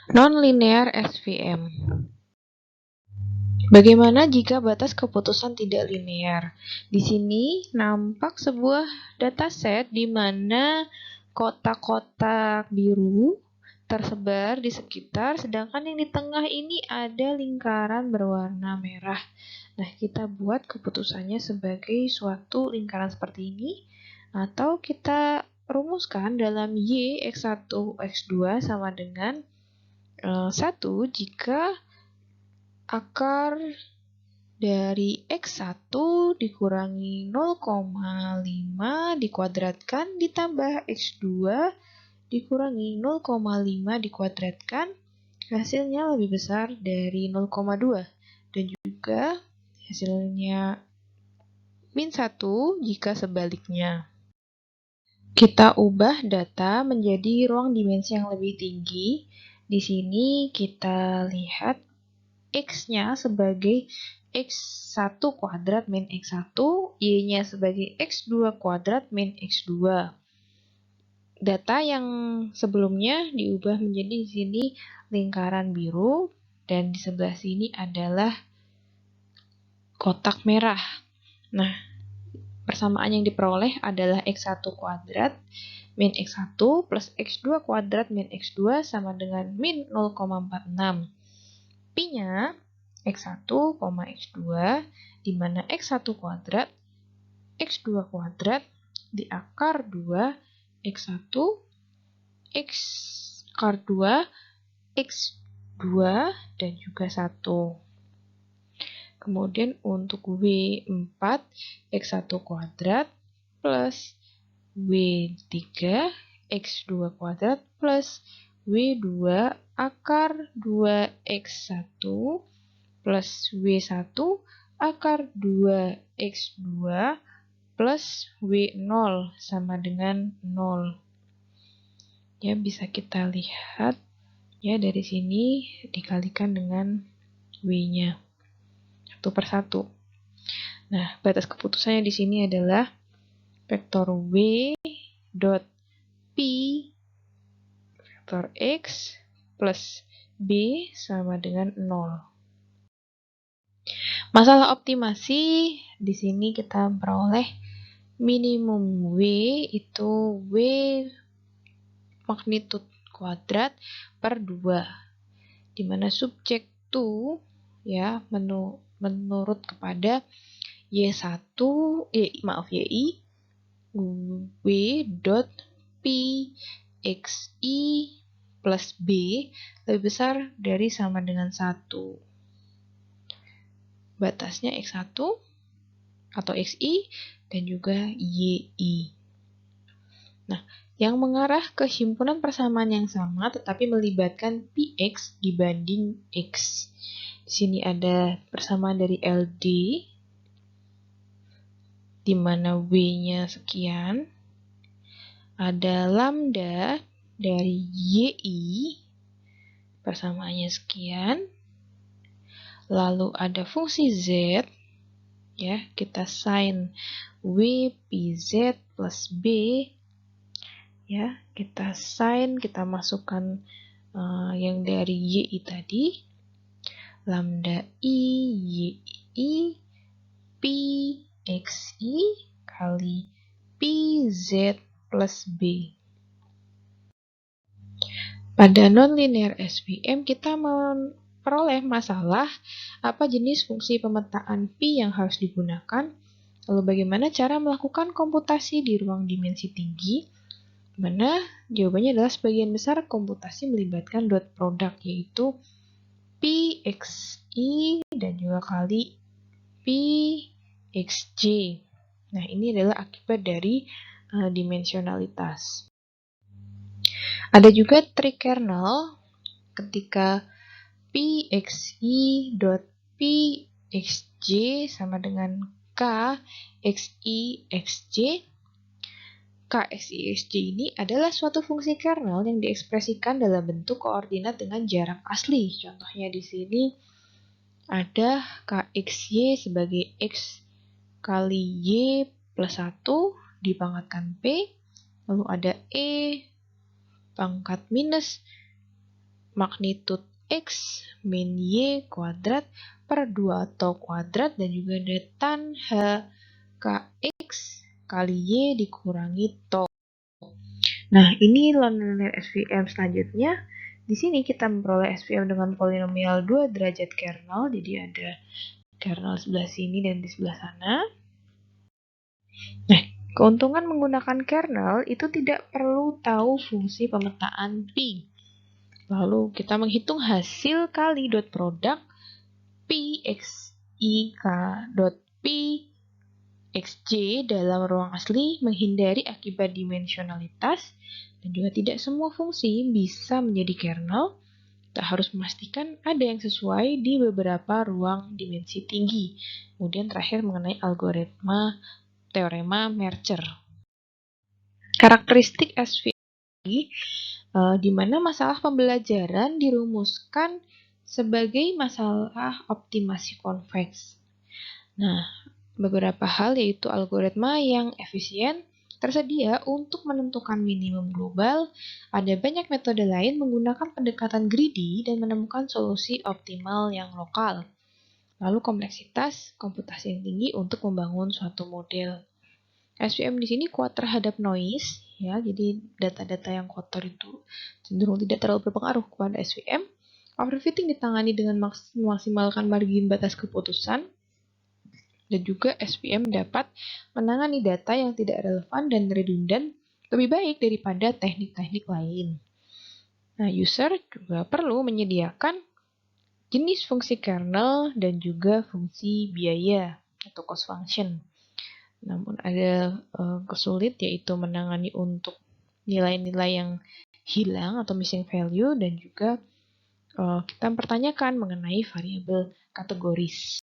Nonlinear SVM. Bagaimana jika batas keputusan tidak linear? Di sini nampak sebuah dataset di mana kotak-kotak biru tersebar di sekitar, sedangkan yang di tengah ini ada lingkaran berwarna merah. Nah, kita buat keputusannya sebagai suatu lingkaran seperti ini, atau kita rumuskan dalam Y X1 X2 sama dengan 1 jika akar dari X1 dikurangi 0,5 dikuadratkan ditambah X2 dikurangi 0,5 dikuadratkan, hasilnya lebih besar dari 0,2. Dan juga hasilnya min 1 jika sebaliknya. Kita ubah data menjadi ruang dimensi yang lebih tinggi. Di sini kita lihat X-nya sebagai X1 kuadrat min X1, Y-nya sebagai X2 kuadrat min X2. Data yang sebelumnya diubah menjadi di sini lingkaran biru, dan di sebelah sini adalah kotak merah. Nah, persamaan yang diperoleh adalah X1 kuadrat min X1 plus X2 kuadrat min X2 sama dengan min 0,46. Pi-nya X1, X2, di mana X1 kuadrat, X2 kuadrat di akar 2, X1, X akar 2, X2, dan juga 1. Kemudian untuk W4, X1 kuadrat plus W3, X2 kuadrat plus W2 akar 2X1 plus W1 akar 2X2 plus W0 sama dengan 0. Ya, bisa kita lihat ya dari sini dikalikan dengan W-nya. 1/1. Nah, batas keputusannya di sini adalah vektor W dot P vektor X plus B sama dengan 0. Masalah optimasi, di sini kita memperoleh minimum W itu W magnitude kuadrat per 2, di mana subjek 2 ya menurut kepada Y1 YI W dot P XI plus B lebih besar dari sama dengan 1. Batasnya X1 atau XI dan juga YI. Nah, yang mengarah ke himpunan persamaan yang sama tetapi melibatkan PX dibanding X. Di sini ada persamaan dari LD, di mana W-nya sekian. Ada lambda dari YI, persamaannya sekian. Lalu ada fungsi Z, ya, kita sin WPZ plus B, ya, kita sin, kita masukkan yang dari YI tadi, lambda I YI PXI kali PZ plus B. Pada nonlinear SVM kita memperoleh masalah apa jenis fungsi pemetaan Pi yang harus digunakan, lalu bagaimana cara melakukan komputasi di ruang dimensi tinggi, mana jawabannya adalah sebagian besar komputasi melibatkan dot product, yaitu PXI dan juga kali PXJ. Nah, ini adalah akibat dari dimensionalitas. Ada juga trik kernel ketika PXI dot PXJ sama dengan KXI XJ. KXI XJ ini adalah suatu fungsi kernel yang diekspresikan dalam bentuk koordinat dengan jarak asli. Contohnya di sini ada KXY sebagai X kali Y plus 1 dipangkatkan P, lalu ada E pangkat minus magnitude X min Y kuadrat per 2 atau kuadrat, dan juga ada tan H KX kali Y dikurangi tau. Nah, ini non-linear SVM selanjutnya. Di sini kita memperoleh SVM dengan polinomial 2 derajat kernel, jadi ada kernel sebelah sini dan di sebelah sana. Nah, keuntungan menggunakan kernel itu tidak perlu tahu fungsi pemetaan P. Lalu kita menghitung hasil kali dot produk P X I K dot P XJ dalam ruang asli, menghindari akibat dimensionalitas, dan juga tidak semua fungsi bisa menjadi kernel. Kita harus memastikan ada yang sesuai di beberapa ruang dimensi tinggi. Kemudian terakhir mengenai algoritma teorema Mercer. Karakteristik SVM di mana masalah pembelajaran dirumuskan sebagai masalah optimasi konveks. Nah, beberapa hal yaitu algoritma yang efisien tersedia untuk menentukan minimum global. Ada banyak metode lain menggunakan pendekatan greedy dan menemukan solusi optimal yang lokal. Lalu kompleksitas komputasi yang tinggi untuk membangun suatu model. SVM di sini kuat terhadap noise, ya, jadi data-data yang kotor itu cenderung tidak terlalu berpengaruh kepada SVM. Overfitting ditangani dengan memaksimalkan margin batas keputusan, dan juga SVM dapat menangani data yang tidak relevan dan redundant lebih baik daripada teknik-teknik lain. Nah, user juga perlu menyediakan jenis fungsi kernel dan juga fungsi biaya atau cost function. Namun ada kesulit yaitu menangani untuk nilai-nilai yang hilang atau missing value, dan juga kita mempertanyakan mengenai variabel kategoris.